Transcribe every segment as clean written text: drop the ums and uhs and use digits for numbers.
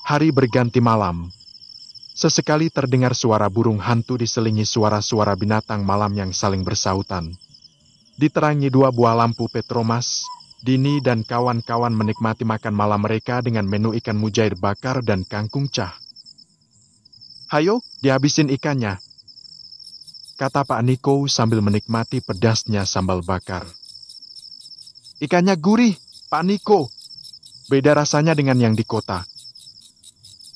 Hari berganti malam. Sesekali terdengar suara burung hantu diselingi suara-suara binatang malam yang saling bersahutan. Diterangi dua buah lampu petromas, Dini dan kawan-kawan menikmati makan malam mereka dengan menu ikan mujair bakar dan kangkung cah. "Hayo, dihabisin ikannya," kata Pak Niko sambil menikmati pedasnya sambal bakar. "Ikannya gurih, Pak Niko. Beda rasanya dengan yang di kota,"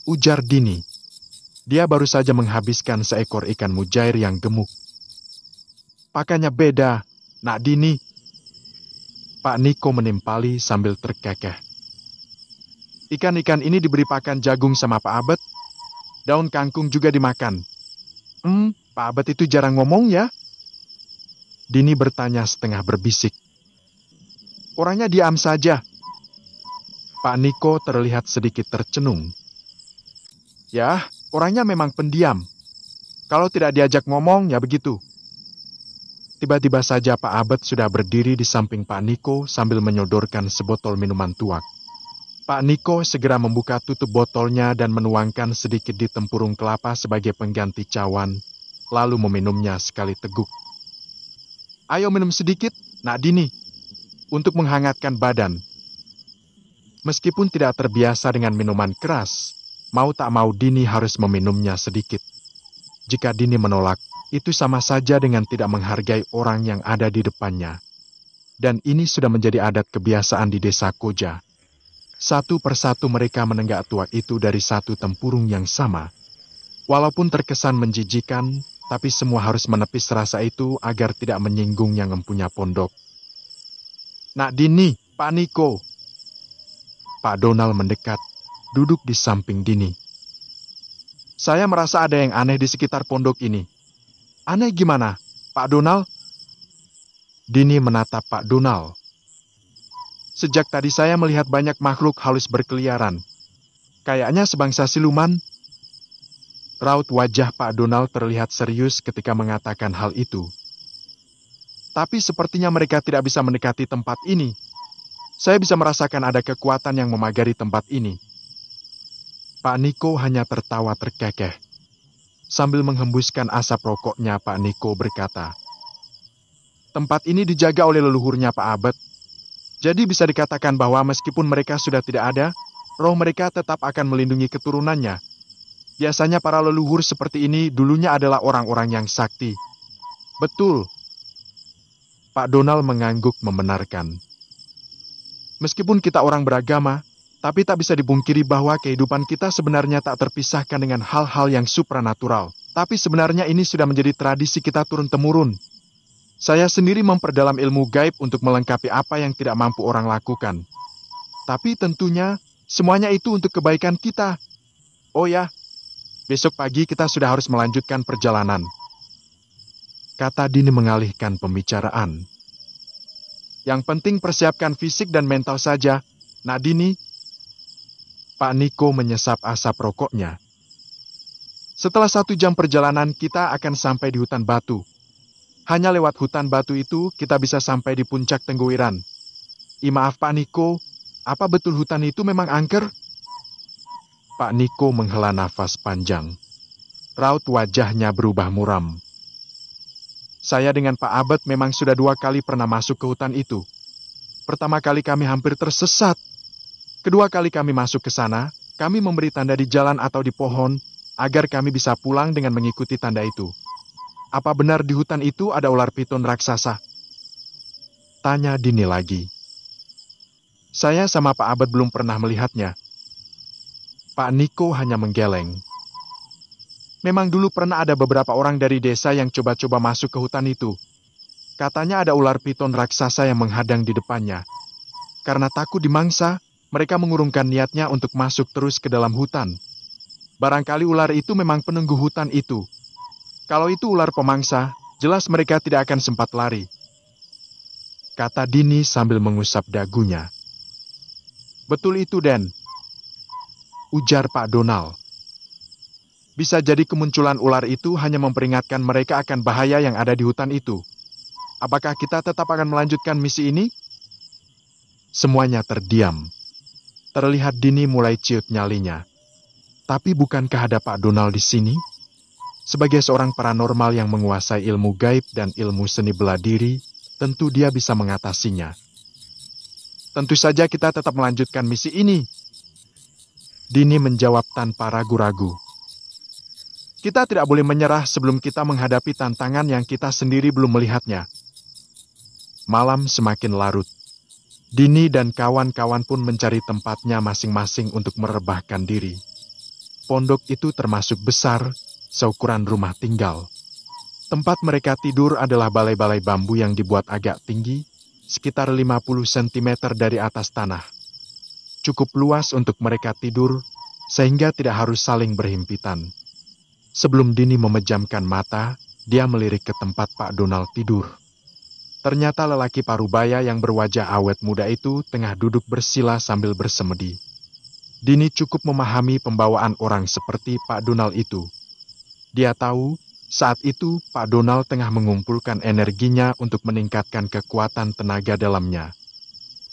ujar Dini. Dia baru saja menghabiskan seekor ikan mujair yang gemuk. "Pakannya beda, Nak Dini," Pak Niko menimpali sambil terkekeh. "Ikan-ikan ini diberi pakan jagung sama Pak Abet. Daun kangkung juga dimakan." Pak Abet itu jarang ngomong ya?" Dini bertanya setengah berbisik. "Orangnya diam saja." Pak Niko terlihat sedikit tercenung. "Ya, orangnya memang pendiam. Kalau tidak diajak ngomong, ya begitu." Tiba-tiba saja Pak Abet sudah berdiri di samping Pak Niko sambil menyodorkan sebotol minuman tuak. Pak Niko segera membuka tutup botolnya dan menuangkan sedikit di tempurung kelapa sebagai pengganti cawan, lalu meminumnya sekali teguk. "Ayo minum sedikit, Nak Dini, untuk menghangatkan badan." Meskipun tidak terbiasa dengan minuman keras, mau tak mau Dini harus meminumnya sedikit. Jika Dini menolak, itu sama saja dengan tidak menghargai orang yang ada di depannya. Dan ini sudah menjadi adat kebiasaan di desa Koja. Satu persatu mereka menenggak tuak itu dari satu tempurung yang sama. Walaupun terkesan menjijikan, tapi semua harus menepis rasa itu agar tidak menyinggung yang empunya pondok. "Nak Dini, Pak Niko." Pak Donald mendekat, duduk di samping Dini. "Saya merasa ada yang aneh di sekitar pondok ini." "Aneh gimana, Pak Donald?" Dini menatap Pak Donald. "Sejak tadi saya melihat banyak makhluk halus berkeliaran. Kayaknya sebangsa siluman." Raut wajah Pak Donald terlihat serius ketika mengatakan hal itu. "Tapi sepertinya mereka tidak bisa mendekati tempat ini. Saya bisa merasakan ada kekuatan yang memagari tempat ini." Pak Niko hanya tertawa terkekeh. Sambil menghembuskan asap rokoknya, Pak Niko berkata, "Tempat ini dijaga oleh leluhurnya Pak Abet. Jadi bisa dikatakan bahwa meskipun mereka sudah tidak ada, roh mereka tetap akan melindungi keturunannya. Biasanya para leluhur seperti ini dulunya adalah orang-orang yang sakti." "Betul." Pak Donald mengangguk membenarkan. "Meskipun kita orang beragama, tapi tak bisa dipungkiri bahwa kehidupan kita sebenarnya tak terpisahkan dengan hal-hal yang supranatural. Tapi sebenarnya ini sudah menjadi tradisi kita turun-temurun. Saya sendiri memperdalam ilmu gaib untuk melengkapi apa yang tidak mampu orang lakukan. Tapi tentunya, semuanya itu untuk kebaikan kita. Oh ya, besok pagi kita sudah harus melanjutkan perjalanan," kata Dini mengalihkan pembicaraan. "Yang penting persiapkan fisik dan mental saja, Nak Dini." Pak Niko menyesap asap rokoknya. "Setelah 1 jam perjalanan, kita akan sampai di hutan batu. Hanya lewat hutan batu itu, kita bisa sampai di puncak Tengguiran. Maaf Pak Niko, apa betul hutan itu memang angker?" Pak Niko menghela nafas panjang. Raut wajahnya berubah muram. "Saya dengan Pak Abet memang sudah 2 kali pernah masuk ke hutan itu. Pertama kali kami hampir tersesat. Kedua kali kami masuk ke sana, kami memberi tanda di jalan atau di pohon, agar kami bisa pulang dengan mengikuti tanda itu. Apa benar di hutan itu ada ular piton raksasa?" tanya Dini lagi. "Saya sama Pak Abet belum pernah melihatnya." Pak Niko hanya menggeleng. "Memang dulu pernah ada beberapa orang dari desa yang coba-coba masuk ke hutan itu. Katanya ada ular piton raksasa yang menghadang di depannya. Karena takut dimangsa, mereka mengurungkan niatnya untuk masuk terus ke dalam hutan. Barangkali ular itu memang penunggu hutan itu. Kalau itu ular pemangsa, jelas mereka tidak akan sempat lari," kata Dini sambil mengusap dagunya. "Betul itu, Den," ujar Pak Donald. "Bisa jadi kemunculan ular itu hanya memperingatkan mereka akan bahaya yang ada di hutan itu. Apakah kita tetap akan melanjutkan misi ini?" Semuanya terdiam. Terlihat Dini mulai ciut nyalinya. Tapi bukankah ada Pak Donald di sini? Sebagai seorang paranormal yang menguasai ilmu gaib dan ilmu seni bela diri, tentu dia bisa mengatasinya. Tentu saja kita tetap melanjutkan misi ini. Dini menjawab tanpa ragu-ragu. Kita tidak boleh menyerah sebelum kita menghadapi tantangan yang kita sendiri belum melihatnya. Malam semakin larut. Dini dan kawan-kawan pun mencari tempatnya masing-masing untuk merebahkan diri. Pondok itu termasuk besar, seukuran rumah tinggal. Tempat mereka tidur adalah balai-balai bambu yang dibuat agak tinggi, sekitar 50 cm dari atas tanah. Cukup luas untuk mereka tidur, sehingga tidak harus saling berhimpitan. Sebelum Dini memejamkan mata, dia melirik ke tempat Pak Donald tidur. Ternyata lelaki parubaya yang berwajah awet muda itu tengah duduk bersila sambil bersemedi. Dini cukup memahami pembawaan orang seperti Pak Donald itu. Dia tahu, saat itu Pak Donald tengah mengumpulkan energinya untuk meningkatkan kekuatan tenaga dalamnya.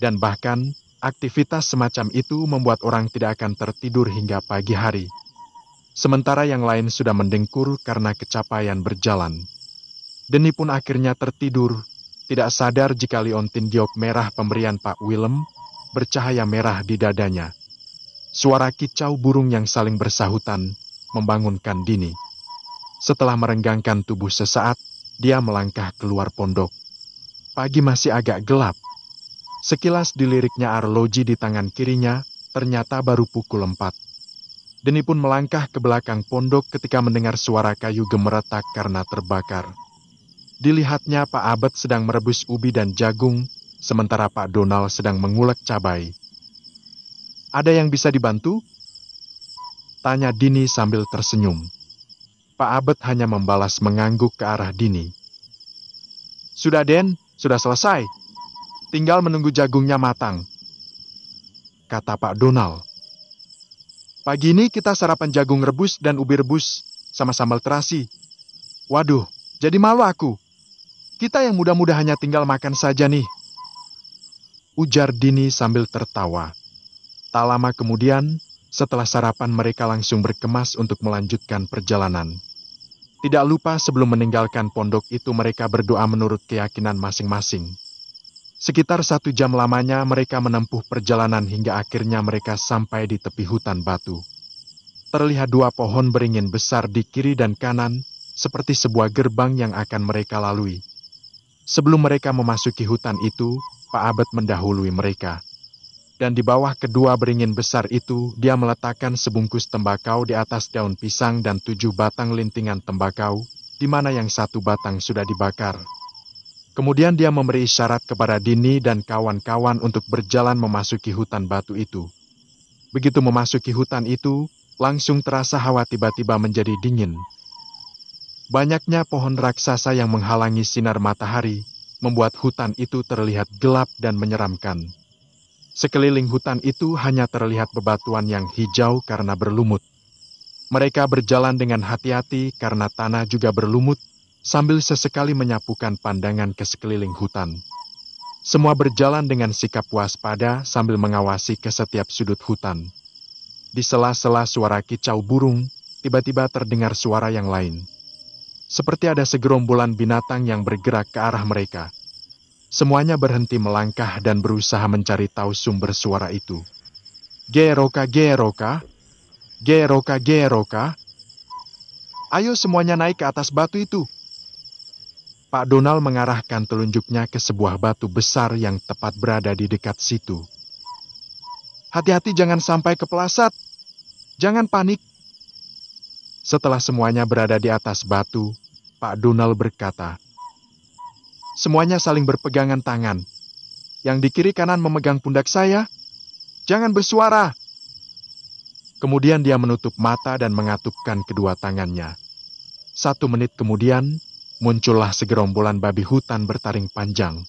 Dan bahkan, aktivitas semacam itu membuat orang tidak akan tertidur hingga pagi hari. Sementara yang lain sudah mendengkur karena kecapaian berjalan. Deni pun akhirnya tertidur, tidak sadar jika liontin giok merah pemberian Pak Willem bercahaya merah di dadanya. Suara kicau burung yang saling bersahutan membangunkan Dini. Setelah merenggangkan tubuh sesaat, dia melangkah keluar pondok. Pagi masih agak gelap. Sekilas diliriknya arloji di tangan kirinya, ternyata baru pukul 4. Deni pun melangkah ke belakang pondok ketika mendengar suara kayu gemeretak karena terbakar. Dilihatnya Pak Abed sedang merebus ubi dan jagung, sementara Pak Donald sedang mengulek cabai. Ada yang bisa dibantu? Tanya Dini sambil tersenyum. Pak Abed hanya membalas mengangguk ke arah Dini. Sudah Den, sudah selesai. Tinggal menunggu jagungnya matang, kata Pak Donald. Pagi ini kita sarapan jagung rebus dan ubi rebus sama sambal terasi. Waduh, jadi malu aku. Kita yang muda-muda hanya tinggal makan saja nih, ujar Dini sambil tertawa. Tak lama kemudian, setelah sarapan mereka langsung berkemas untuk melanjutkan perjalanan. Tidak lupa sebelum meninggalkan pondok itu mereka berdoa menurut keyakinan masing-masing. Sekitar 1 jam lamanya mereka menempuh perjalanan hingga akhirnya mereka sampai di tepi hutan batu. Terlihat 2 pohon beringin besar di kiri dan kanan, seperti sebuah gerbang yang akan mereka lalui. Sebelum mereka memasuki hutan itu, Pak Abed mendahului mereka. Dan di bawah kedua beringin besar itu, dia meletakkan sebungkus tembakau di atas daun pisang dan 7 batang lintingan tembakau, di mana yang 1 batang sudah dibakar. Kemudian dia memberi isyarat kepada Dini dan kawan-kawan untuk berjalan memasuki hutan batu itu. Begitu memasuki hutan itu, langsung terasa hawa tiba-tiba menjadi dingin. Banyaknya pohon raksasa yang menghalangi sinar matahari, membuat hutan itu terlihat gelap dan menyeramkan. Sekeliling hutan itu hanya terlihat bebatuan yang hijau karena berlumut. Mereka berjalan dengan hati-hati karena tanah juga berlumut, sambil sesekali menyapukan pandangan ke sekeliling hutan. Semua berjalan dengan sikap waspada sambil mengawasi ke setiap sudut hutan. Di sela-sela suara kicau burung, tiba-tiba terdengar suara yang lain. Seperti ada segerombolan binatang yang bergerak ke arah mereka. Semuanya berhenti melangkah dan berusaha mencari tahu sumber suara itu. Geroka, geroka, geroka, geroka. Ayo semuanya naik ke atas batu itu. Pak Donald mengarahkan telunjuknya ke sebuah batu besar yang tepat berada di dekat situ. Hati-hati jangan sampai kepleset. Jangan panik. Setelah semuanya berada di atas batu, Pak Donald berkata, semuanya saling berpegangan tangan. Yang di kiri kanan memegang pundak saya. Jangan bersuara. Kemudian dia menutup mata dan mengatupkan kedua tangannya. 1 menit kemudian, muncullah segerombolan babi hutan bertaring panjang.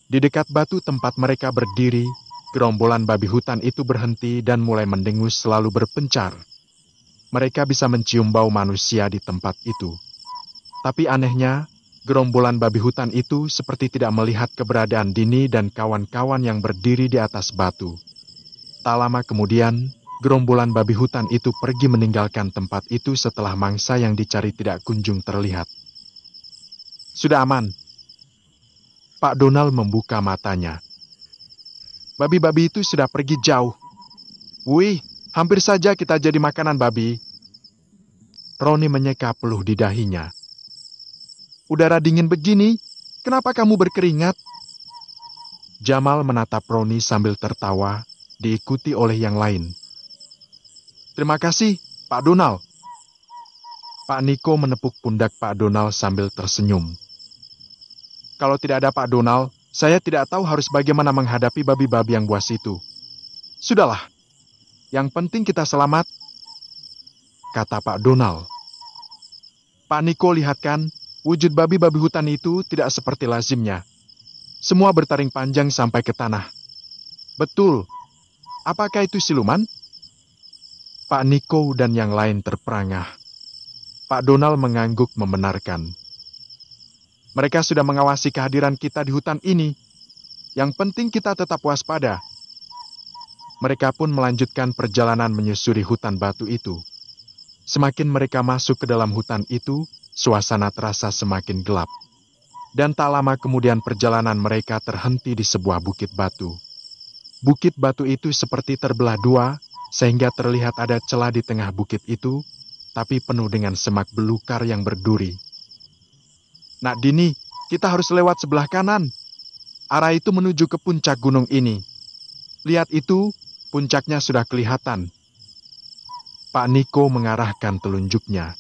Di dekat batu tempat mereka berdiri, gerombolan babi hutan itu berhenti dan mulai mendengus selalu berpencar. Mereka bisa mencium bau manusia di tempat itu. Tapi anehnya, gerombolan babi hutan itu seperti tidak melihat keberadaan Dini dan kawan-kawan yang berdiri di atas batu. Tak lama kemudian, Gerombolan babi hutan itu pergi meninggalkan tempat itu setelah mangsa yang dicari tidak kunjung terlihat. Sudah aman. Pak Donald membuka matanya. Babi-babi itu sudah pergi jauh. Wih, hampir saja kita jadi makanan babi. Roni menyeka peluh di dahinya. Udara dingin begini, kenapa kamu berkeringat? Jamal menatap Roni sambil tertawa, diikuti oleh yang lain. Terima kasih, Pak Donald. Pak Niko menepuk pundak Pak Donald sambil tersenyum. Kalau tidak ada Pak Donald, saya tidak tahu harus bagaimana menghadapi babi-babi yang buas itu. Sudahlah, yang penting kita selamat, kata Pak Donald. Pak Niko lihat kan, wujud babi-babi hutan itu tidak seperti lazimnya. Semua bertaring panjang sampai ke tanah. Betul. Apakah itu siluman? Pak Niko dan yang lain terperangah. Pak Donald mengangguk membenarkan. Mereka sudah mengawasi kehadiran kita di hutan ini. Yang penting kita tetap waspada. Mereka pun melanjutkan perjalanan menyusuri hutan batu itu. Semakin mereka masuk ke dalam hutan itu, suasana terasa semakin gelap. Dan tak lama kemudian perjalanan mereka terhenti di sebuah bukit batu. Bukit batu itu seperti terbelah dua, sehingga terlihat ada celah di tengah bukit itu, tapi penuh dengan semak belukar yang berduri. Nak Dini, kita harus lewat sebelah kanan. Arah itu menuju ke puncak gunung ini. Lihat itu, puncaknya sudah kelihatan. Pak Niko mengarahkan telunjuknya.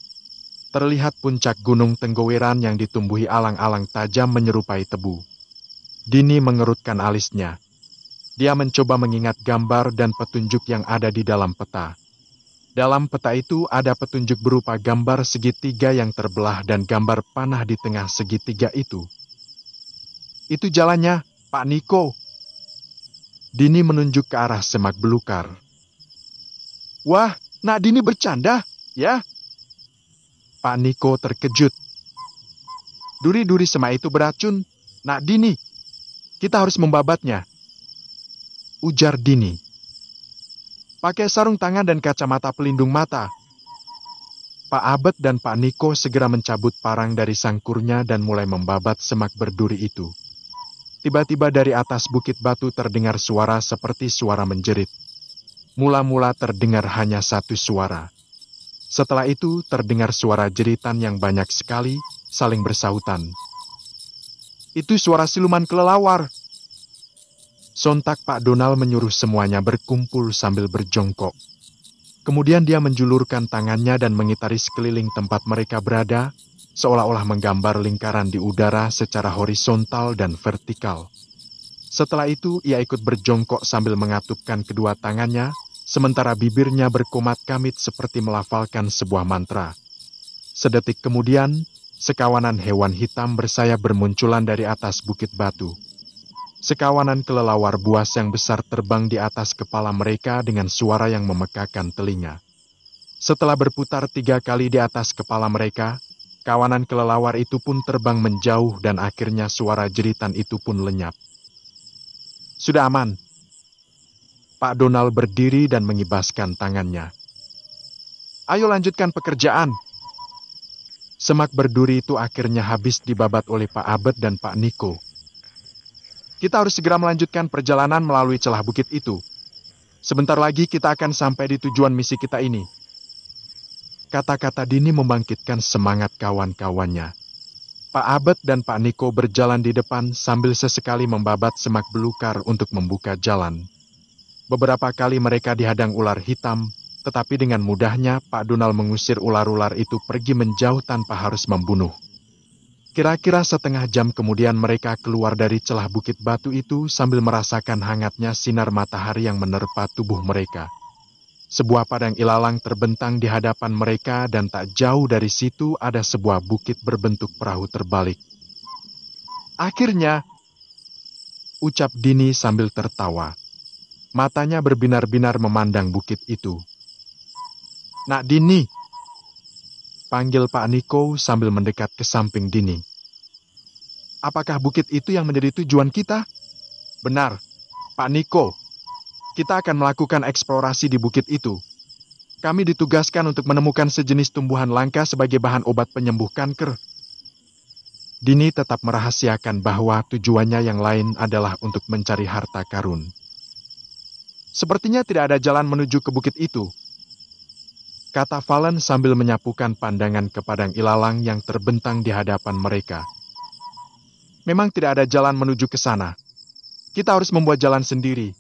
Terlihat puncak gunung Tenggoweran yang ditumbuhi alang-alang tajam menyerupai tebu. Dini mengerutkan alisnya. Dia mencoba mengingat gambar dan petunjuk yang ada di dalam peta. Dalam peta itu ada petunjuk berupa gambar segitiga yang terbelah dan gambar panah di tengah segitiga itu. Itu jalannya, Pak Niko. Dini menunjuk ke arah semak belukar. Wah, Nak Dini bercanda, ya? Pak Niko terkejut. Duri-duri semak itu beracun, Nak Dini. Kita harus membabatnya. Ujar Dini. Pakai sarung tangan dan kacamata pelindung mata. Pak Abed dan Pak Niko segera mencabut parang dari sangkurnya dan mulai membabat semak berduri itu. Tiba-tiba dari atas bukit batu terdengar suara seperti suara menjerit. Mula-mula terdengar hanya satu suara. Setelah itu terdengar suara jeritan yang banyak sekali, saling bersahutan. Itu suara siluman kelelawar. Sontak Pak Donald menyuruh semuanya berkumpul sambil berjongkok. Kemudian dia menjulurkan tangannya dan mengitari sekeliling tempat mereka berada, seolah-olah menggambar lingkaran di udara secara horizontal dan vertikal. Setelah itu ia ikut berjongkok sambil mengatupkan kedua tangannya, sementara bibirnya berkomat-kamit seperti melafalkan sebuah mantra. Sedetik kemudian, sekawanan hewan hitam bersayap bermunculan dari atas bukit batu. Sekawanan kelelawar buas yang besar terbang di atas kepala mereka dengan suara yang memekakan telinga. Setelah berputar 3 kali di atas kepala mereka, kawanan kelelawar itu pun terbang menjauh dan akhirnya suara jeritan itu pun lenyap. Sudah aman. Pak Donald berdiri dan mengibaskan tangannya. Ayo lanjutkan pekerjaan. Semak berduri itu akhirnya habis dibabat oleh Pak Abed dan Pak Niko. Kita harus segera melanjutkan perjalanan melalui celah bukit itu. Sebentar lagi kita akan sampai di tujuan misi kita ini. Kata-kata Dini membangkitkan semangat kawan-kawannya. Pak Abed dan Pak Niko berjalan di depan sambil sesekali membabat semak belukar untuk membuka jalan. Beberapa kali mereka dihadang ular hitam, tetapi dengan mudahnya Pak Donald mengusir ular-ular itu pergi menjauh tanpa harus membunuh. Kira-kira setengah jam kemudian mereka keluar dari celah bukit batu itu sambil merasakan hangatnya sinar matahari yang menerpa tubuh mereka. Sebuah padang ilalang terbentang di hadapan mereka dan tak jauh dari situ ada sebuah bukit berbentuk perahu terbalik. Akhirnya, ucap Dini sambil tertawa. Matanya berbinar-binar memandang bukit itu. Nak Dini, panggil Pak Niko sambil mendekat ke samping Dini. Apakah bukit itu yang menjadi tujuan kita? Benar, Pak Niko. Kita akan melakukan eksplorasi di bukit itu. Kami ditugaskan untuk menemukan sejenis tumbuhan langka sebagai bahan obat penyembuh kanker. Dini tetap merahasiakan bahwa tujuannya yang lain adalah untuk mencari harta karun. Sepertinya tidak ada jalan menuju ke bukit itu, kata Valen sambil menyapukan pandangan ke padang ilalang yang terbentang di hadapan mereka. Memang tidak ada jalan menuju ke sana. Kita harus membuat jalan sendiri.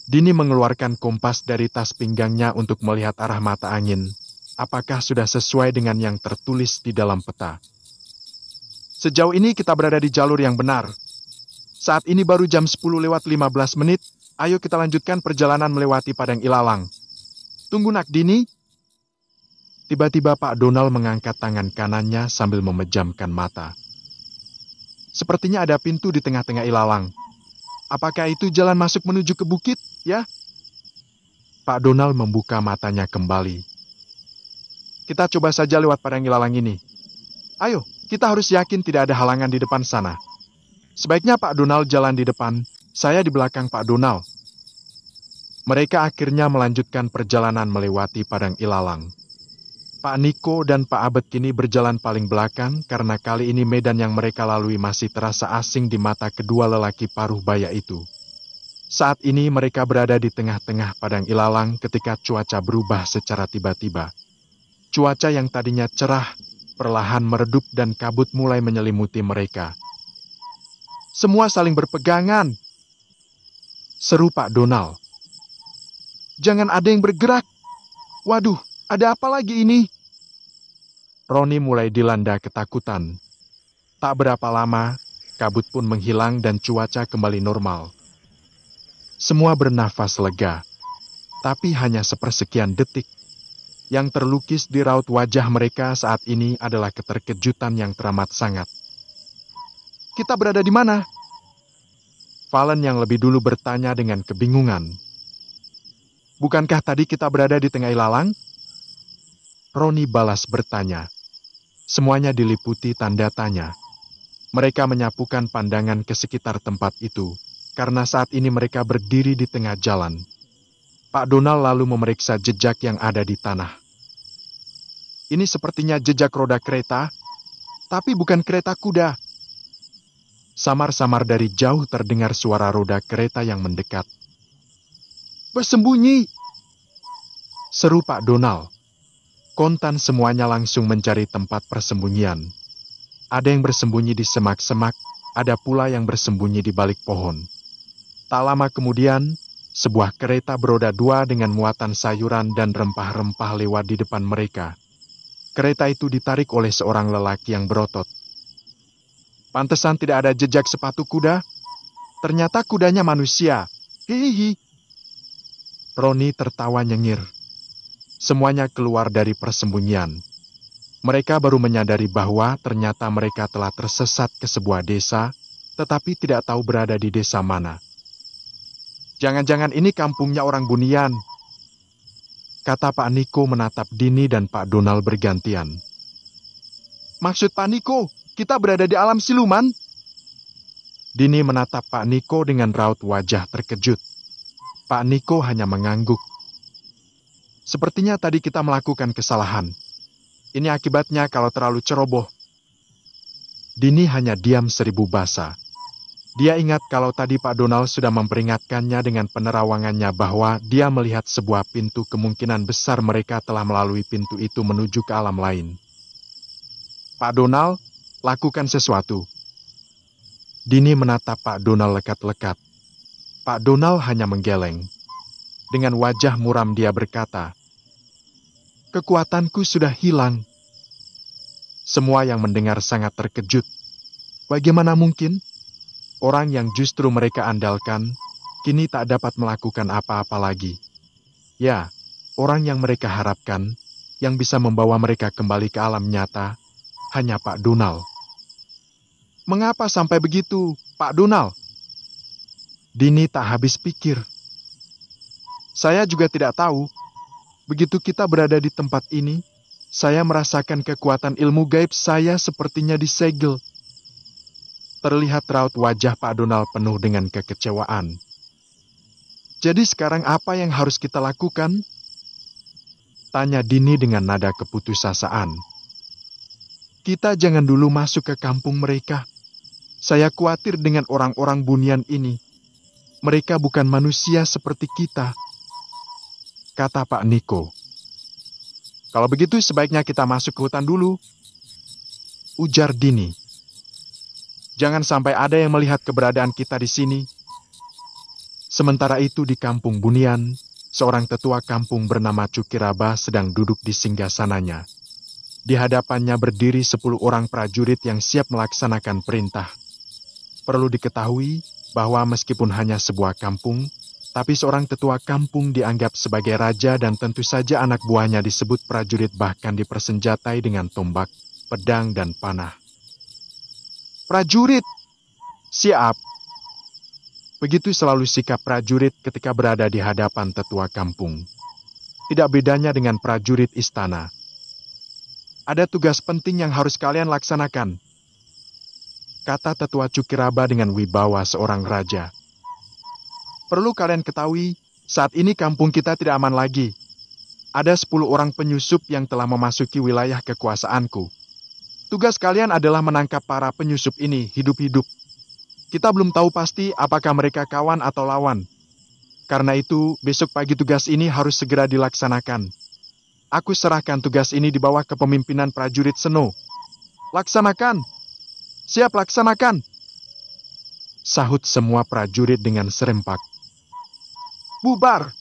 Dini mengeluarkan kompas dari tas pinggangnya untuk melihat arah mata angin. Apakah sudah sesuai dengan yang tertulis di dalam peta? Sejauh ini kita berada di jalur yang benar. Saat ini baru jam 10:15. Ayo kita lanjutkan perjalanan melewati padang ilalang. Tunggu nak Dini. Tiba-tiba Pak Donald mengangkat tangan kanannya sambil memejamkan mata. Sepertinya ada pintu di tengah-tengah ilalang. Apakah itu jalan masuk menuju ke bukit, ya? Pak Donald membuka matanya kembali. Kita coba saja lewat padang ilalang ini. Ayo, kita harus yakin tidak ada halangan di depan sana. Sebaiknya Pak Donald jalan di depan, saya di belakang Pak Donald. Mereka akhirnya melanjutkan perjalanan melewati padang ilalang. Pak Niko dan Pak Abed kini berjalan paling belakang karena kali ini medan yang mereka lalui masih terasa asing di mata kedua lelaki paruh baya itu. Saat ini mereka berada di tengah-tengah padang ilalang ketika cuaca berubah secara tiba-tiba. Cuaca yang tadinya cerah, perlahan meredup dan kabut mulai menyelimuti mereka. Semua saling berpegangan, seru Pak Donald. Jangan ada yang bergerak. Waduh, ada apa lagi ini? Roni mulai dilanda ketakutan. Tak berapa lama, kabut pun menghilang dan cuaca kembali normal. Semua bernafas lega, tapi hanya sepersekian detik. Yang terlukis di raut wajah mereka saat ini adalah keterkejutan yang teramat sangat. Kita berada di mana? Valen yang lebih dulu bertanya dengan kebingungan. Bukankah tadi kita berada di tengah ilalang? Roni balas bertanya. Semuanya diliputi tanda tanya. Mereka menyapukan pandangan ke sekitar tempat itu, karena saat ini mereka berdiri di tengah jalan. Pak Donald lalu memeriksa jejak yang ada di tanah. Ini sepertinya jejak roda kereta, tapi bukan kereta kuda. Samar-samar dari jauh terdengar suara roda kereta yang mendekat. Bersembunyi! Seru Pak Donald. Kontan semuanya langsung mencari tempat persembunyian. Ada yang bersembunyi di semak-semak, ada pula yang bersembunyi di balik pohon. Tak lama kemudian, sebuah kereta beroda dua dengan muatan sayuran dan rempah-rempah lewat di depan mereka. Kereta itu ditarik oleh seorang lelaki yang berotot. Pantesan tidak ada jejak sepatu kuda. Ternyata kudanya manusia. Hihihi. Roni tertawa nyengir. Semuanya keluar dari persembunyian. Mereka baru menyadari bahwa ternyata mereka telah tersesat ke sebuah desa, tetapi tidak tahu berada di desa mana. Jangan-jangan ini kampungnya orang Bunian, kata Pak Niko menatap Dini dan Pak Donald bergantian. Maksud Pak Niko, kita berada di alam siluman? Dini menatap Pak Niko dengan raut wajah terkejut. Pak Niko hanya mengangguk. Sepertinya tadi kita melakukan kesalahan. Ini akibatnya kalau terlalu ceroboh. Dini hanya diam seribu bahasa. Dia ingat kalau tadi Pak Donald sudah memperingatkannya dengan penerawangannya bahwa dia melihat sebuah pintu, kemungkinan besar mereka telah melalui pintu itu menuju ke alam lain. Pak Donald, lakukan sesuatu. Dini menatap Pak Donald lekat-lekat. Pak Donald hanya menggeleng. Dengan wajah muram dia berkata, kekuatanku sudah hilang. Semua yang mendengar sangat terkejut. Bagaimana mungkin? Orang yang justru mereka andalkan, kini tak dapat melakukan apa-apa lagi. Ya, orang yang mereka harapkan, yang bisa membawa mereka kembali ke alam nyata, hanya Pak Donald. Mengapa sampai begitu, Pak Donald? Dini tak habis pikir. Saya juga tidak tahu. Begitu kita berada di tempat ini, saya merasakan kekuatan ilmu gaib saya sepertinya disegel. Terlihat raut wajah Pak Donald penuh dengan kekecewaan. Jadi sekarang apa yang harus kita lakukan? Tanya Dini dengan nada keputusasaan. Kita jangan dulu masuk ke kampung mereka. Saya khawatir dengan orang-orang Bunian ini. Mereka bukan manusia seperti kita, kata Pak Niko. Kalau begitu sebaiknya kita masuk ke hutan dulu, ujar Dini. Jangan sampai ada yang melihat keberadaan kita di sini. Sementara itu di kampung Bunian, seorang tetua kampung bernama Cukiraba sedang duduk di singgasananya. Di hadapannya berdiri 10 orang prajurit yang siap melaksanakan perintah. Perlu diketahui bahwa meskipun hanya sebuah kampung, tapi seorang tetua kampung dianggap sebagai raja dan tentu saja anak buahnya disebut prajurit bahkan dipersenjatai dengan tombak, pedang, dan panah. Prajurit! Siap! Begitu selalu sikap prajurit ketika berada di hadapan tetua kampung. Tidak bedanya dengan prajurit istana. Ada tugas penting yang harus kalian laksanakan, kata tetua Cukiraba dengan wibawa seorang raja. Perlu kalian ketahui, saat ini kampung kita tidak aman lagi. Ada 10 orang penyusup yang telah memasuki wilayah kekuasaanku. Tugas kalian adalah menangkap para penyusup ini hidup-hidup. Kita belum tahu pasti apakah mereka kawan atau lawan. Karena itu, besok pagi tugas ini harus segera dilaksanakan. Aku serahkan tugas ini di bawah kepemimpinan prajurit Seno. Laksanakan! Siap laksanakan! Sahut semua prajurit dengan serempak. Bubar!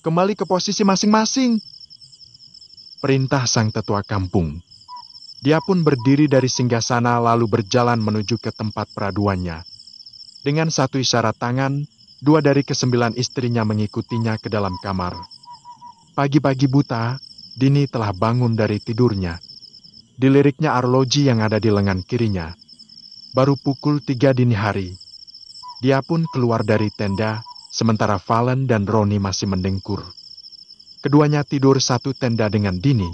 Kembali ke posisi masing-masing! Perintah sang tetua kampung. Dia pun berdiri dari singgasana lalu berjalan menuju ke tempat peraduannya. Dengan satu isyarat tangan, 2 dari ke-9 istrinya mengikutinya ke dalam kamar. Pagi-pagi buta, Dini telah bangun dari tidurnya. Diliriknya arloji yang ada di lengan kirinya. Baru pukul 3 dini hari. Dia pun keluar dari tenda, sementara Valen dan Roni masih mendengkur. Keduanya tidur satu tenda dengan Dini.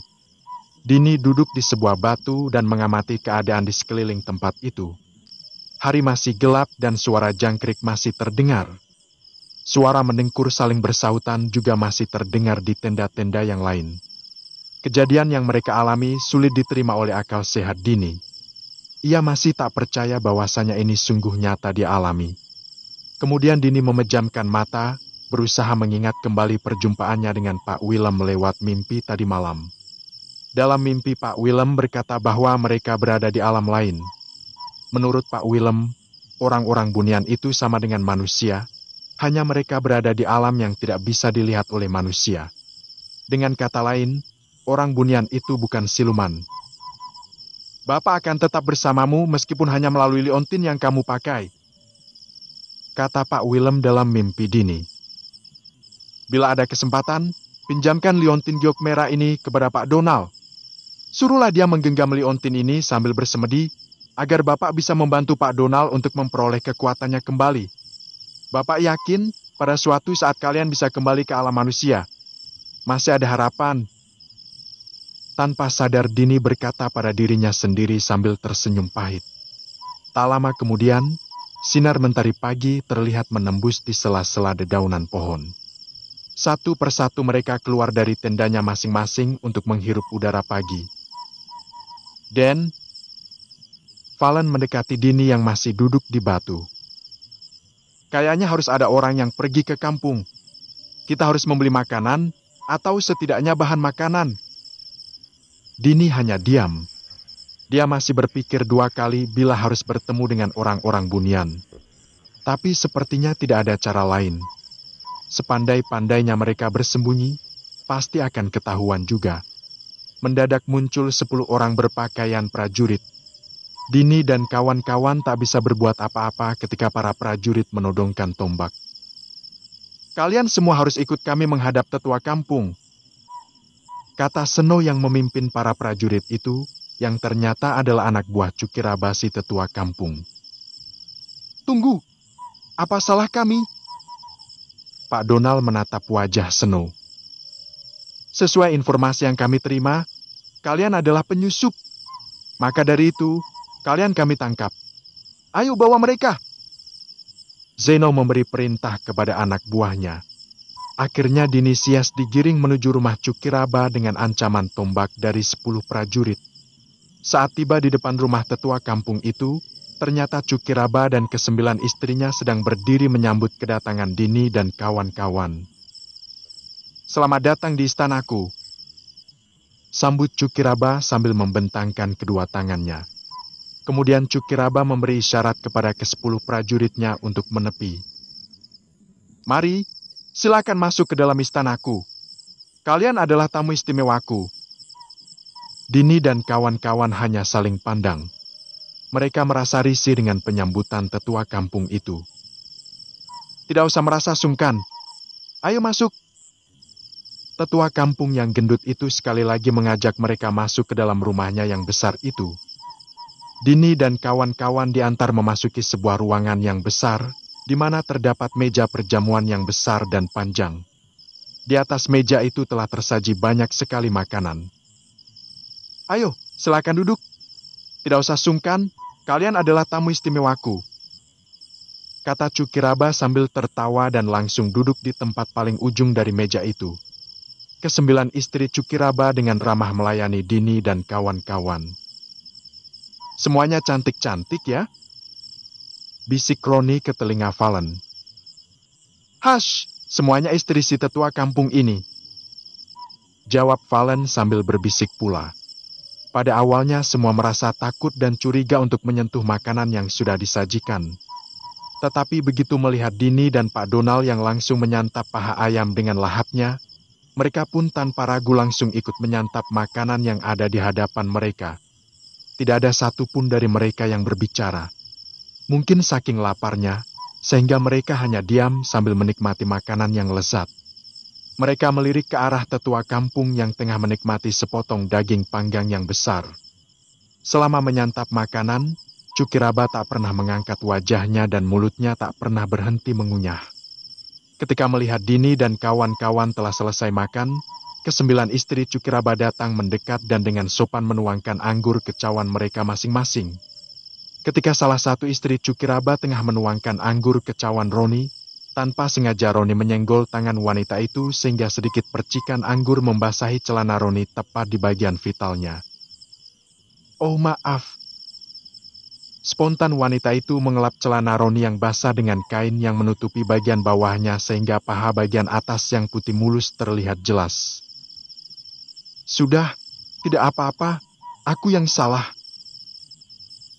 Dini duduk di sebuah batu dan mengamati keadaan di sekeliling tempat itu. Hari masih gelap dan suara jangkrik masih terdengar. Suara mendengkur saling bersahutan juga masih terdengar di tenda-tenda yang lain. Kejadian yang mereka alami sulit diterima oleh akal sehat Dini. Ia masih tak percaya bahwasanya ini sungguh nyata dia alami. Kemudian Dini memejamkan mata, berusaha mengingat kembali perjumpaannya dengan Pak Willem lewat mimpi tadi malam. Dalam mimpi Pak Willem berkata bahwa mereka berada di alam lain. Menurut Pak Willem, orang-orang Bunian itu sama dengan manusia, hanya mereka berada di alam yang tidak bisa dilihat oleh manusia. Dengan kata lain, orang Bunian itu bukan siluman. Bapak akan tetap bersamamu meskipun hanya melalui liontin yang kamu pakai, kata Pak Willem dalam mimpi Dini. Bila ada kesempatan, pinjamkan liontin giok merah ini kepada Pak Donald. Suruhlah dia menggenggam liontin ini sambil bersemedi, agar Bapak bisa membantu Pak Donald untuk memperoleh kekuatannya kembali. Bapak yakin pada suatu saat kalian bisa kembali ke alam manusia. Masih ada harapan. Tanpa sadar Dini berkata pada dirinya sendiri sambil tersenyum pahit. Tak lama kemudian, sinar mentari pagi terlihat menembus di sela-sela dedaunan pohon. Satu persatu mereka keluar dari tendanya masing-masing untuk menghirup udara pagi. Dan Valen mendekati Dini yang masih duduk di batu. Kayaknya harus ada orang yang pergi ke kampung. Kita harus membeli makanan atau setidaknya bahan makanan. Dini hanya diam. Dia masih berpikir 2 kali bila harus bertemu dengan orang-orang Bunian. Tapi sepertinya tidak ada cara lain. Sepandai-pandainya mereka bersembunyi, pasti akan ketahuan juga. Mendadak muncul 10 orang berpakaian prajurit. Dini dan kawan-kawan tak bisa berbuat apa-apa ketika para prajurit menodongkan tombak. Kalian semua harus ikut kami menghadap tetua kampung, kata Seno yang memimpin para prajurit itu, yang ternyata adalah anak buah Cukiraba si tetua kampung. Tunggu, apa salah kami? Pak Donald menatap wajah Seno. Sesuai informasi yang kami terima, kalian adalah penyusup. Maka dari itu, kalian kami tangkap. Ayo bawa mereka. Zeno memberi perintah kepada anak buahnya. Akhirnya Dinisias digiring menuju rumah Cukiraba dengan ancaman tombak dari 10 prajurit. Saat tiba di depan rumah tetua kampung itu, ternyata Cukiraba dan ke-9 istrinya sedang berdiri menyambut kedatangan Dini dan kawan-kawan. "Selamat datang di istanaku," sambut Cukiraba sambil membentangkan kedua tangannya. Kemudian Cukiraba memberi isyarat kepada ke-10 prajuritnya untuk menepi. "Mari, silakan masuk ke dalam istanaku. Kalian adalah tamu istimewaku." Dini dan kawan-kawan hanya saling pandang. Mereka merasa risih dengan penyambutan tetua kampung itu. "Tidak usah merasa sungkan. Ayo masuk." Tetua kampung yang gendut itu sekali lagi mengajak mereka masuk ke dalam rumahnya yang besar itu. Dini dan kawan-kawan diantar memasuki sebuah ruangan yang besar, di mana terdapat meja perjamuan yang besar dan panjang. Di atas meja itu telah tersaji banyak sekali makanan. "Ayo, silakan duduk. Tidak usah sungkan, kalian adalah tamu istimewaku," kata Cukiraba sambil tertawa dan langsung duduk di tempat paling ujung dari meja itu. Ke-9 istri Cukiraba dengan ramah melayani Dini dan kawan-kawan. "Semuanya cantik-cantik ya?" bisik Roni ke telinga Valen. "Hush, semuanya istri si tetua kampung ini," jawab Valen sambil berbisik pula. Pada awalnya semua merasa takut dan curiga untuk menyentuh makanan yang sudah disajikan. Tetapi begitu melihat Dini dan Pak Donald yang langsung menyantap paha ayam dengan lahapnya, mereka pun tanpa ragu langsung ikut menyantap makanan yang ada di hadapan mereka. Tidak ada satupun dari mereka yang berbicara. Mungkin saking laparnya, sehingga mereka hanya diam sambil menikmati makanan yang lezat. Mereka melirik ke arah tetua kampung yang tengah menikmati sepotong daging panggang yang besar. Selama menyantap makanan, Cukiraba tak pernah mengangkat wajahnya dan mulutnya tak pernah berhenti mengunyah. Ketika melihat Dini dan kawan-kawan telah selesai makan, ke-9 istri Cukiraba datang mendekat dan dengan sopan menuangkan anggur ke cawan mereka masing-masing. Ketika salah satu istri Cukiraba tengah menuangkan anggur ke cawan Roni, tanpa sengaja Roni menyenggol tangan wanita itu sehingga sedikit percikan anggur membasahi celana Roni tepat di bagian vitalnya. "Oh maaf." Spontan wanita itu mengelap celana Roni yang basah dengan kain yang menutupi bagian bawahnya sehingga paha bagian atas yang putih mulus terlihat jelas. "Sudah, tidak apa-apa, aku yang salah,"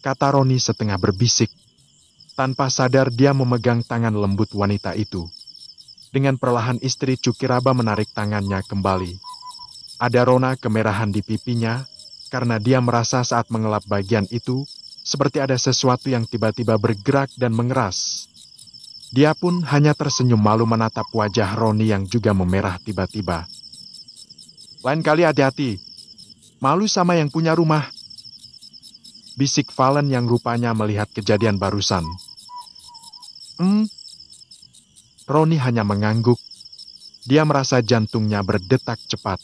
kata Roni setengah berbisik. Tanpa sadar dia memegang tangan lembut wanita itu. Dengan perlahan istri Cukiraba menarik tangannya kembali. Ada rona kemerahan di pipinya, karena dia merasa saat mengelap bagian itu, seperti ada sesuatu yang tiba-tiba bergerak dan mengeras. Dia pun hanya tersenyum malu menatap wajah Roni yang juga memerah tiba-tiba. "Lain kali hati-hati, malu sama yang punya rumah," bisik Valen yang rupanya melihat kejadian barusan. Roni hanya mengangguk. Dia merasa jantungnya berdetak cepat.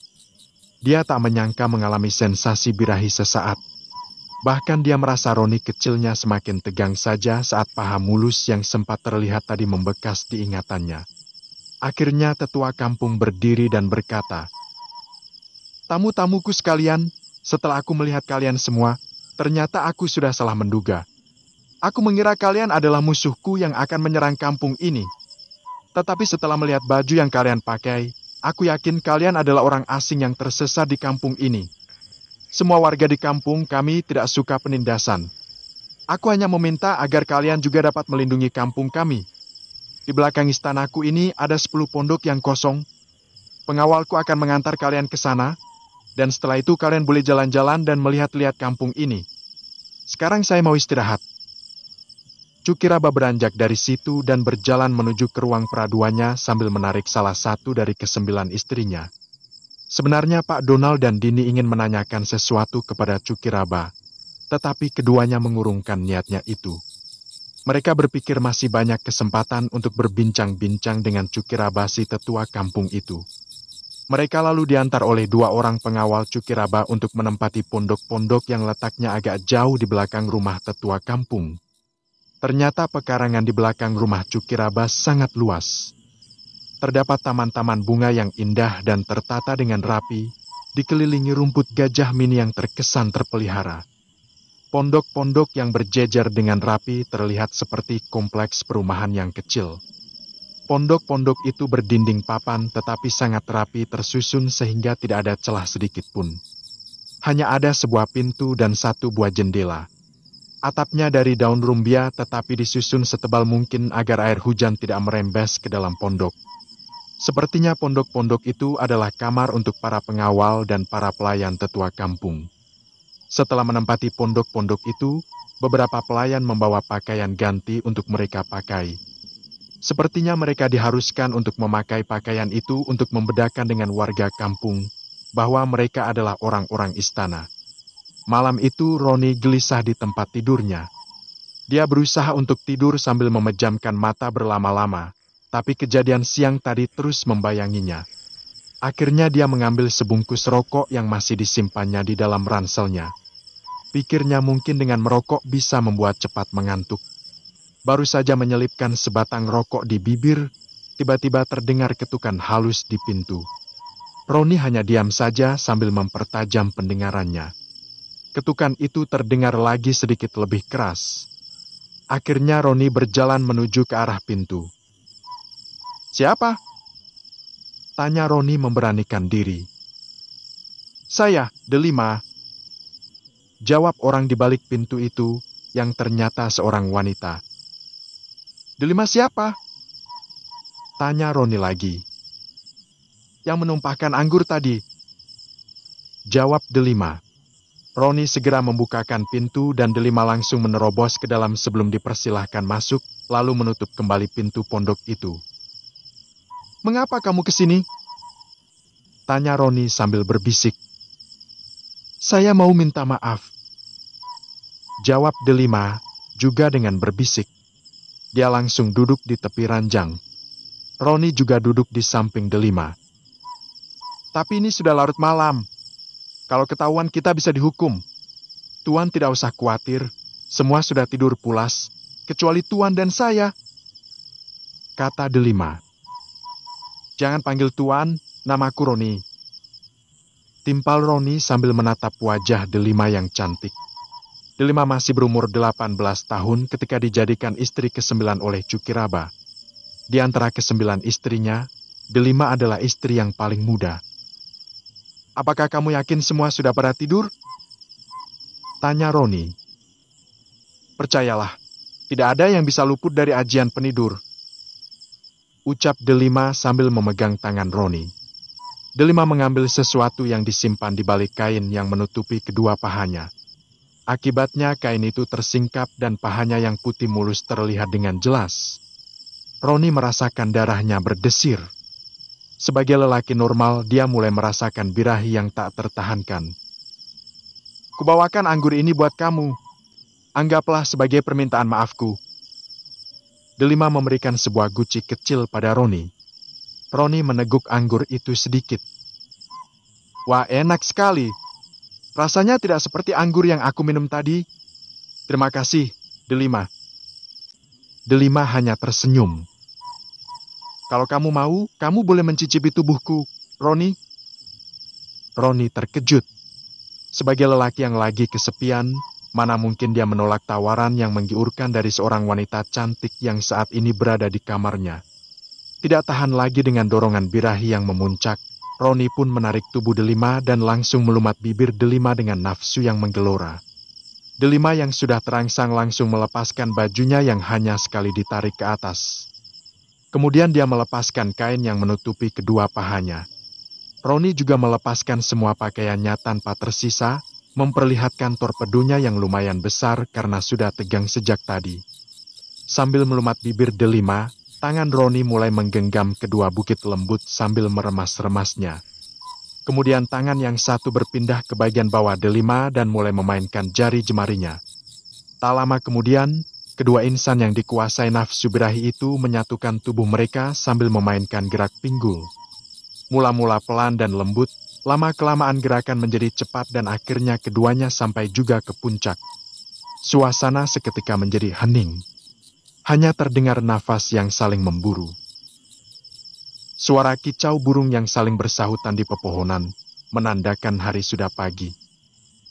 Dia tak menyangka mengalami sensasi birahi sesaat. Bahkan dia merasa Roni kecilnya semakin tegang saja saat paha mulus yang sempat terlihat tadi membekas di ingatannya. Akhirnya tetua kampung berdiri dan berkata, "Tamu-tamuku sekalian, setelah aku melihat kalian semua, ternyata aku sudah salah menduga. Aku mengira kalian adalah musuhku yang akan menyerang kampung ini. Tetapi setelah melihat baju yang kalian pakai, aku yakin kalian adalah orang asing yang tersesat di kampung ini. Semua warga di kampung kami tidak suka penindasan. Aku hanya meminta agar kalian juga dapat melindungi kampung kami. Di belakang istanaku ini ada 10 pondok yang kosong. Pengawalku akan mengantar kalian ke sana, dan setelah itu kalian boleh jalan-jalan dan melihat-lihat kampung ini. Sekarang saya mau istirahat." Cukiraba beranjak dari situ dan berjalan menuju ke ruang peraduannya sambil menarik salah satu dari ke-9 istrinya. Sebenarnya Pak Donald dan Dini ingin menanyakan sesuatu kepada Cukiraba, tetapi keduanya mengurungkan niatnya itu. Mereka berpikir masih banyak kesempatan untuk berbincang-bincang dengan Cukiraba si tetua kampung itu. Mereka lalu diantar oleh 2 orang pengawal Cukiraba untuk menempati pondok-pondok yang letaknya agak jauh di belakang rumah tetua kampung. Ternyata pekarangan di belakang rumah Cukiraba sangat luas. Terdapat taman-taman bunga yang indah dan tertata dengan rapi, dikelilingi rumput gajah mini yang terkesan terpelihara. Pondok-pondok yang berjejer dengan rapi terlihat seperti kompleks perumahan yang kecil. Pondok-pondok itu berdinding papan tetapi sangat rapi tersusun sehingga tidak ada celah sedikit pun. Hanya ada sebuah pintu dan satu buah jendela. Atapnya dari daun rumbia tetapi disusun setebal mungkin agar air hujan tidak merembes ke dalam pondok. Sepertinya pondok-pondok itu adalah kamar untuk para pengawal dan para pelayan tetua kampung. Setelah menempati pondok-pondok itu, beberapa pelayan membawa pakaian ganti untuk mereka pakai. Sepertinya mereka diharuskan untuk memakai pakaian itu untuk membedakan dengan warga kampung bahwa mereka adalah orang-orang istana. Malam itu Roni gelisah di tempat tidurnya. Dia berusaha untuk tidur sambil memejamkan mata berlama-lama, tapi kejadian siang tadi terus membayanginya. Akhirnya dia mengambil sebungkus rokok yang masih disimpannya di dalam ranselnya. Pikirnya mungkin dengan merokok bisa membuat cepat mengantuk. Baru saja menyelipkan sebatang rokok di bibir, tiba-tiba terdengar ketukan halus di pintu. Roni hanya diam saja sambil mempertajam pendengarannya. Ketukan itu terdengar lagi sedikit lebih keras. Akhirnya Roni berjalan menuju ke arah pintu. "Siapa?" tanya Roni memberanikan diri. "Saya, Delima," jawab orang di balik pintu itu yang ternyata seorang wanita. "Delima siapa?" tanya Roni lagi. "Yang menumpahkan anggur tadi," jawab Delima. Roni segera membukakan pintu dan Delima langsung menerobos ke dalam sebelum dipersilahkan masuk, lalu menutup kembali pintu pondok itu. "Mengapa kamu ke sini?" tanya Roni sambil berbisik. "Saya mau minta maaf," jawab Delima juga dengan berbisik. Dia langsung duduk di tepi ranjang. Roni juga duduk di samping Delima. "Tapi ini sudah larut malam. Kalau ketahuan kita bisa dihukum. Tuan tidak usah khawatir, semua sudah tidur pulas, kecuali Tuan dan saya," kata Delima. "Jangan panggil Tuan, namaku Roni," timpal Roni sambil menatap wajah Delima yang cantik. Delima masih berumur 18 tahun ketika dijadikan istri ke-9 oleh Cukiraba. Di antara ke-9 istrinya, Delima adalah istri yang paling muda. "Apakah kamu yakin semua sudah pada tidur?" tanya Roni. "Percayalah, tidak ada yang bisa luput dari ajian penidur," ucap Delima sambil memegang tangan Roni. Delima mengambil sesuatu yang disimpan di balik kain yang menutupi kedua pahanya. Akibatnya kain itu tersingkap dan pahanya yang putih mulus terlihat dengan jelas. Roni merasakan darahnya berdesir. Sebagai lelaki normal, dia mulai merasakan birahi yang tak tertahankan. "Kubawakan anggur ini buat kamu. Anggaplah sebagai permintaan maafku." Delima memberikan sebuah guci kecil pada Roni. Roni meneguk anggur itu sedikit. "Wah, enak sekali. Rasanya tidak seperti anggur yang aku minum tadi. Terima kasih, Delima." Delima hanya tersenyum. "Kalau kamu mau, kamu boleh mencicipi tubuhku, Roni." Roni terkejut. Sebagai lelaki yang lagi kesepian, mana mungkin dia menolak tawaran yang menggiurkan dari seorang wanita cantik yang saat ini berada di kamarnya. Tidak tahan lagi dengan dorongan birahi yang memuncak, Roni pun menarik tubuh Delima dan langsung melumat bibir Delima dengan nafsu yang menggelora. Delima yang sudah terangsang langsung melepaskan bajunya yang hanya sekali ditarik ke atas. Kemudian dia melepaskan kain yang menutupi kedua pahanya. Roni juga melepaskan semua pakaiannya tanpa tersisa, memperlihatkan torpedonya yang lumayan besar karena sudah tegang sejak tadi. Sambil melumat bibir Delima, tangan Roni mulai menggenggam kedua bukit lembut sambil meremas-remasnya. Kemudian tangan yang satu berpindah ke bagian bawah Delima dan mulai memainkan jari jemarinya. Tak lama kemudian, kedua insan yang dikuasai nafsu birahi itu menyatukan tubuh mereka sambil memainkan gerak pinggul. Mula-mula pelan dan lembut, lama-kelamaan gerakan menjadi cepat dan akhirnya keduanya sampai juga ke puncak. Suasana seketika menjadi hening. Hanya terdengar nafas yang saling memburu. Suara kicau burung yang saling bersahutan di pepohonan menandakan hari sudah pagi.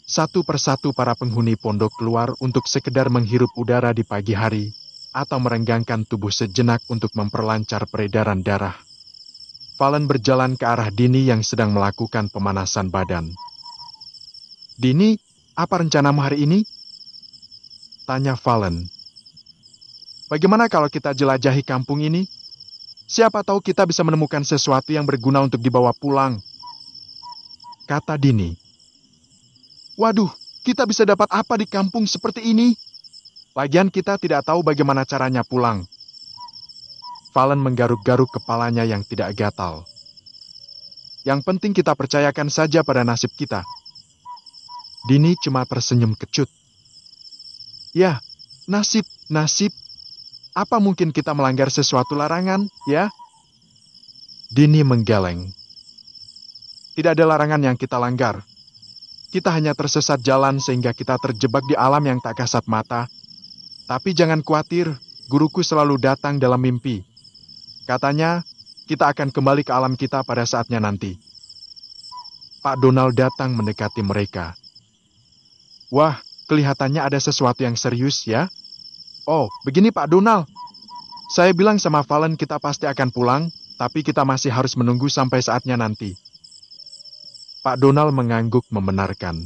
Satu persatu para penghuni pondok keluar untuk sekedar menghirup udara di pagi hari atau merenggangkan tubuh sejenak untuk memperlancar peredaran darah. Valen berjalan ke arah Dini yang sedang melakukan pemanasan badan. "Dini, apa rencanamu hari ini?" tanya Valen. "Bagaimana kalau kita jelajahi kampung ini? Siapa tahu kita bisa menemukan sesuatu yang berguna untuk dibawa pulang," kata Dini. "Waduh, kita bisa dapat apa di kampung seperti ini? Lagian kita tidak tahu bagaimana caranya pulang." Valen menggaruk-garuk kepalanya yang tidak gatal. "Yang penting kita percayakan saja pada nasib kita." Dini cuma tersenyum kecut. "Ya, nasib. Apa mungkin kita melanggar sesuatu larangan, ya?" Dini menggeleng. "Tidak ada larangan yang kita langgar. Kita hanya tersesat jalan sehingga kita terjebak di alam yang tak kasat mata. Tapi jangan khawatir, guruku selalu datang dalam mimpi. Katanya, kita akan kembali ke alam kita pada saatnya nanti." Pak Donald datang mendekati mereka. "Wah, kelihatannya ada sesuatu yang serius, ya? Oh, begini Pak Donald. Saya bilang sama Valen kita pasti akan pulang, tapi kita masih harus menunggu sampai saatnya nanti." Pak Donald mengangguk membenarkan.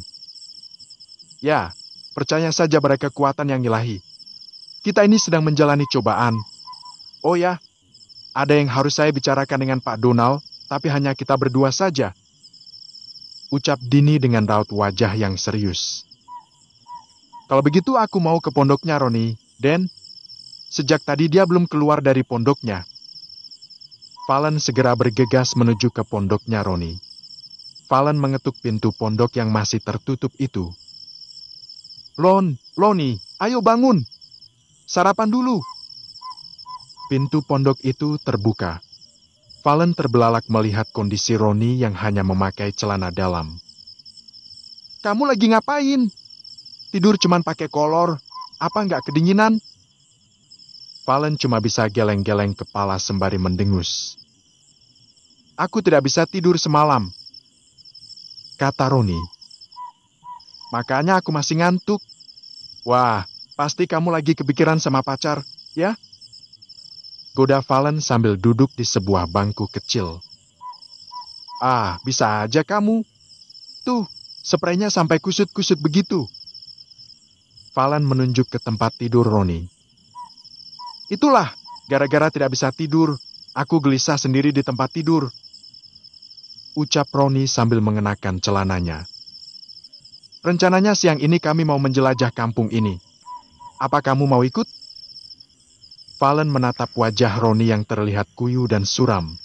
"Ya, percaya saja pada kekuatan yang ilahi. Kita ini sedang menjalani cobaan. Oh ya, ada yang harus saya bicarakan dengan Pak Donald, tapi hanya kita berdua saja," ucap Dini dengan raut wajah yang serius. "Kalau begitu aku mau ke pondoknya Roni, Den. Sejak tadi dia belum keluar dari pondoknya." Valen segera bergegas menuju ke pondoknya Roni. Valen mengetuk pintu pondok yang masih tertutup itu. "Loni, ayo bangun. Sarapan dulu." Pintu pondok itu terbuka. Valen terbelalak melihat kondisi Roni yang hanya memakai celana dalam. "Kamu lagi ngapain? Tidur cuman pakai kolor. Apa nggak kedinginan?" Valen cuma bisa geleng-geleng kepala sembari mendengus. "Aku tidak bisa tidur semalam," kata Roni. "Makanya aku masih ngantuk." "Wah, pasti kamu lagi kepikiran sama pacar, ya?" goda Valen sambil duduk di sebuah bangku kecil. "Ah, bisa aja kamu. Tuh, spraynya sampai kusut-kusut begitu." Valen menunjuk ke tempat tidur Roni. "Itulah, gara-gara tidak bisa tidur, aku gelisah sendiri di tempat tidur," ucap Roni sambil mengenakan celananya. "Rencananya siang ini kami mau menjelajah kampung ini. Apa kamu mau ikut?" Valen menatap wajah Roni yang terlihat kuyu dan suram.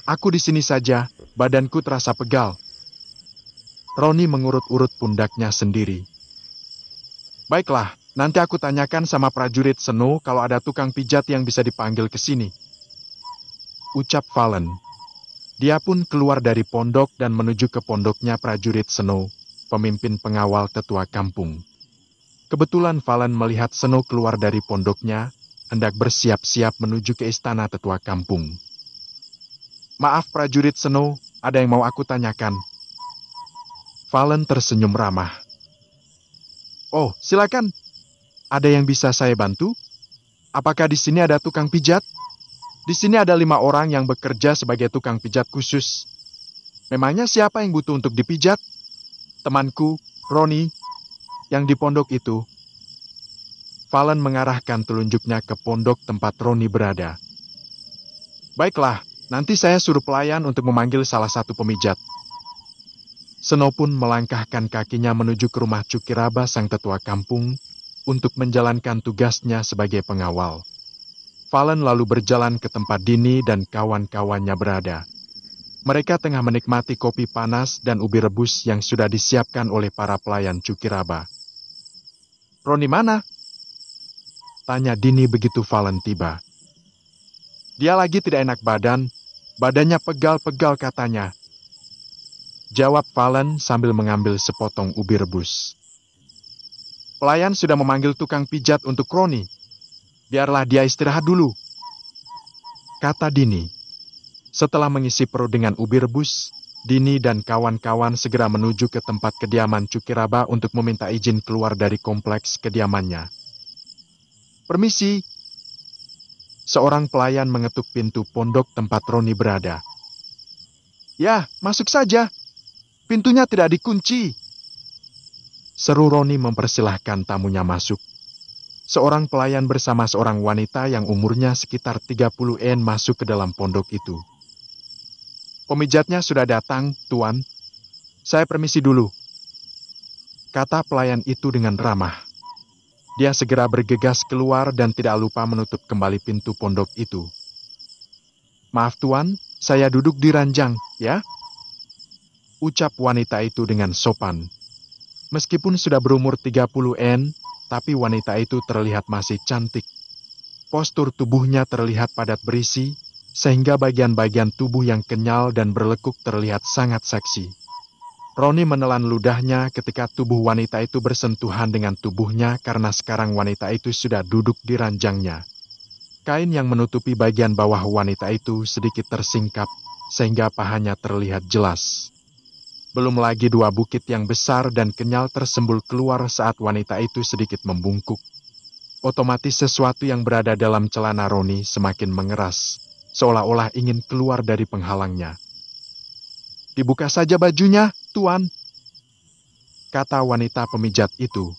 "Aku di sini saja, badanku terasa pegal." Roni mengurut-urut pundaknya sendiri. "Baiklah, nanti aku tanyakan sama prajurit Seno kalau ada tukang pijat yang bisa dipanggil ke sini," ucap Valen. Dia pun keluar dari pondok dan menuju ke pondoknya prajurit Seno, pemimpin pengawal tetua kampung. Kebetulan Valen melihat Seno keluar dari pondoknya, hendak bersiap-siap menuju ke istana tetua kampung. "Maaf prajurit Seno, ada yang mau aku tanyakan." Valen tersenyum ramah. "Oh, silakan. Ada yang bisa saya bantu? Apakah di sini ada tukang pijat? Di sini ada 5 orang yang bekerja sebagai tukang pijat khusus. Memangnya siapa yang butuh untuk dipijat?" "Temanku, Roni, yang di pondok itu." Valen mengarahkan telunjuknya ke pondok tempat Roni berada. "Baiklah, nanti saya suruh pelayan untuk memanggil salah satu pemijat." Seno pun melangkahkan kakinya menuju ke rumah Cukiraba sang tetua kampung untuk menjalankan tugasnya sebagai pengawal. Valen lalu berjalan ke tempat Dini dan kawan-kawannya berada. Mereka tengah menikmati kopi panas dan ubi rebus yang sudah disiapkan oleh para pelayan Cukiraba. "Roni mana?" tanya Dini begitu Valen tiba. "Dia lagi tidak enak badan. Badannya pegal-pegal katanya," jawab Valen sambil mengambil sepotong ubi rebus. "Pelayan sudah memanggil tukang pijat untuk Roni." Biarlah dia istirahat dulu, kata Dini. Setelah mengisi perut dengan ubi rebus, Dini dan kawan-kawan segera menuju ke tempat kediaman Cukiraba untuk meminta izin keluar dari kompleks kediamannya. Permisi. Seorang pelayan mengetuk pintu pondok tempat Roni berada. Ya, masuk saja. Pintunya tidak dikunci, seru Roni mempersilahkan tamunya masuk. Seorang pelayan bersama seorang wanita yang umurnya sekitar 30-an masuk ke dalam pondok itu. Pemijatnya sudah datang, Tuan. Saya permisi dulu, kata pelayan itu dengan ramah. Dia segera bergegas keluar dan tidak lupa menutup kembali pintu pondok itu. Maaf Tuan, saya duduk di ranjang, ya? Ucap wanita itu dengan sopan. Meskipun sudah berumur 30-an, tapi wanita itu terlihat masih cantik. Postur tubuhnya terlihat padat berisi, sehingga bagian-bagian tubuh yang kenyal dan berlekuk terlihat sangat seksi. Roni menelan ludahnya ketika tubuh wanita itu bersentuhan dengan tubuhnya karena sekarang wanita itu sudah duduk di ranjangnya. Kain yang menutupi bagian bawah wanita itu sedikit tersingkap, sehingga pahanya terlihat jelas. Belum lagi dua bukit yang besar dan kenyal tersembul keluar saat wanita itu sedikit membungkuk. Otomatis sesuatu yang berada dalam celana Roni semakin mengeras, seolah-olah ingin keluar dari penghalangnya. Dibuka saja bajunya, Tuan, kata wanita pemijat itu.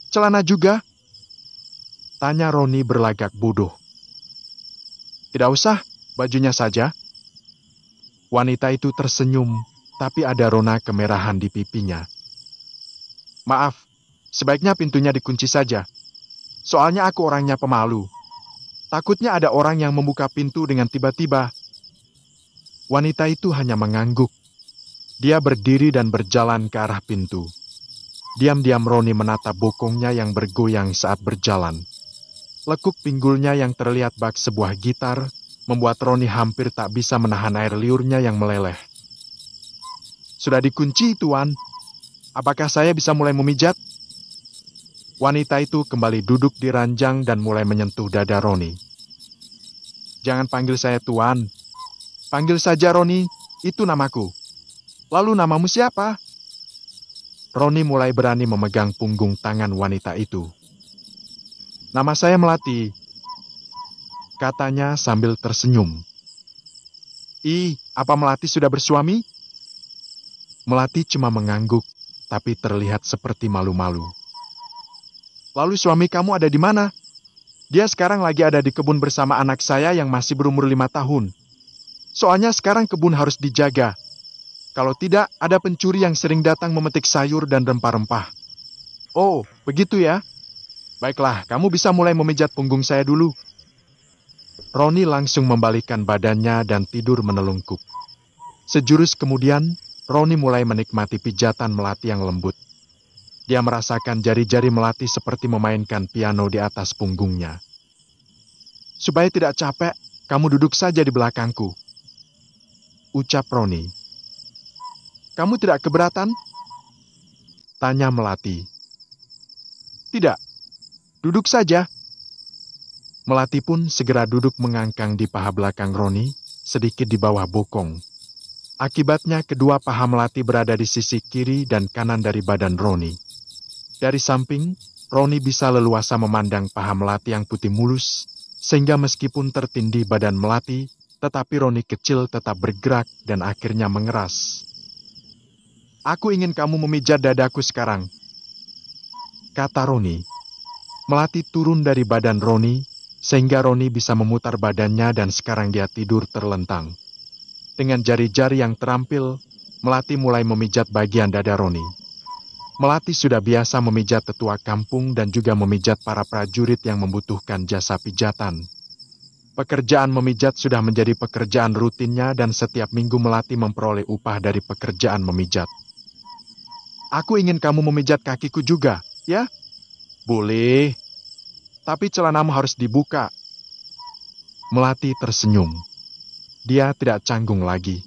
Celana juga? Tanya Roni berlagak bodoh. Tidak usah, bajunya saja. Wanita itu tersenyum, tapi ada rona kemerahan di pipinya. Maaf, sebaiknya pintunya dikunci saja. Soalnya aku orangnya pemalu. Takutnya ada orang yang membuka pintu dengan tiba-tiba. Wanita itu hanya mengangguk. Dia berdiri dan berjalan ke arah pintu. Diam-diam Roni menatap bokongnya yang bergoyang saat berjalan. Lekuk pinggulnya yang terlihat bak sebuah gitar membuat Roni hampir tak bisa menahan air liurnya yang meleleh. Sudah dikunci, Tuan. Apakah saya bisa mulai memijat? Wanita itu kembali duduk di ranjang dan mulai menyentuh dada Roni. Jangan panggil saya Tuan. Panggil saja Roni, itu namaku. Lalu namamu siapa? Roni mulai berani memegang punggung tangan wanita itu. Nama saya Melati, katanya sambil tersenyum. Ih, apa Melati sudah bersuami? Melati cuma mengangguk, tapi terlihat seperti malu-malu. Lalu suami kamu ada di mana? Dia sekarang lagi ada di kebun bersama anak saya yang masih berumur 5 tahun. Soalnya sekarang kebun harus dijaga. Kalau tidak, ada pencuri yang sering datang memetik sayur dan rempah-rempah. Oh, begitu ya? Baiklah, kamu bisa mulai memijat punggung saya dulu. Roni langsung membalikkan badannya dan tidur menelungkup. Sejurus kemudian, Roni mulai menikmati pijatan Melati yang lembut. Dia merasakan jari-jari Melati seperti memainkan piano di atas punggungnya. Supaya tidak capek, kamu duduk saja di belakangku, ucap Roni. Kamu tidak keberatan? Tanya Melati. Tidak, duduk saja. Melati pun segera duduk mengangkang di paha belakang Roni, sedikit di bawah bokong. Akibatnya kedua paha Melati berada di sisi kiri dan kanan dari badan Roni. Dari samping, Roni bisa leluasa memandang paha Melati yang putih mulus, sehingga meskipun tertindih badan Melati, tetapi Roni kecil tetap bergerak dan akhirnya mengeras. Aku ingin kamu memijat dadaku sekarang, kata Roni. Melati turun dari badan Roni, sehingga Roni bisa memutar badannya dan sekarang dia tidur terlentang. Dengan jari-jari yang terampil, Melati mulai memijat bagian dada Roni. Melati sudah biasa memijat tetua kampung dan juga memijat para prajurit yang membutuhkan jasa pijatan. Pekerjaan memijat sudah menjadi pekerjaan rutinnya dan setiap minggu Melati memperoleh upah dari pekerjaan memijat. Aku ingin kamu memijat kakiku juga, ya? Boleh, tapi celanamu harus dibuka. Melati tersenyum. Dia tidak canggung lagi.